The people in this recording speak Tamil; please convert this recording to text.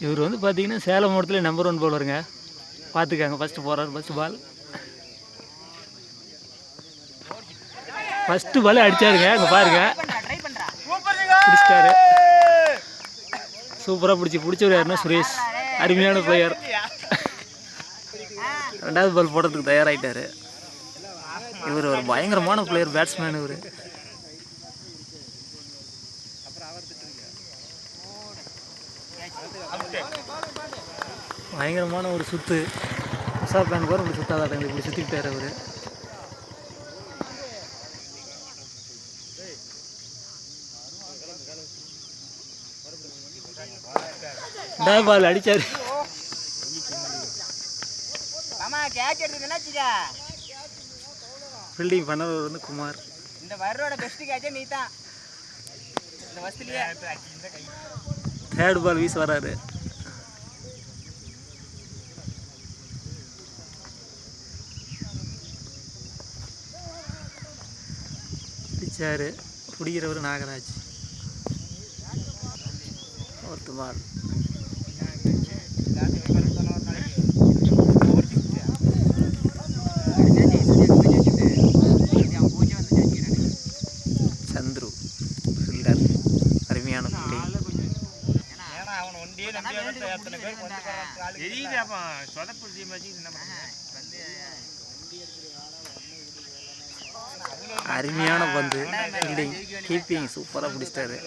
இவர் வந்து பார்த்தீங்கன்னா சேலம் மாவட்டத்தில் நம்பர் 1 பவுலருங்க. பார்த்துக்காங்க. ஃபஸ்ட்டு போகிறார். ஃபஸ்ட்டு பால் அடித்தாருங்க. அங்கே பாருங்க, பிடிச்சிட்டாரு. சூப்பராக பிடிச்சவர் யாருன்னா சுரேஷ். அருமையான பிளேயர். 2வது பால் போடுறதுக்கு தயாராகிட்டார். இவர் ஒரு பயங்கரமான பிளேயர், பேட்ஸ்மேன். இவர் பயங்கரமான ஒரு சுத்து. உஷா பேன் கூட இப்படி சுத்தாதாட்டம், இப்படி சுற்றிக்கிட்டார் அவர். பால் அடிச்சாரு. ஃபீல்டிங் பண்ணவர் வந்து குமார். இந்த வரோட பெஸ்ட் கேட்சே நீ தான். இந்த வஸ்திலியே 3rd பால் வீச வராரு. பிடிச்சாரு. பிடிக்கிறவர் நாகராஜ். 4th பால். சந்துரு ஃபீல்டர். அருமையான ஃபீல்டிங். அருமையான பந்து. ஃபீல்டிங், கீப்பிங் சூப்பராக பிடிச்சிட்டாரு.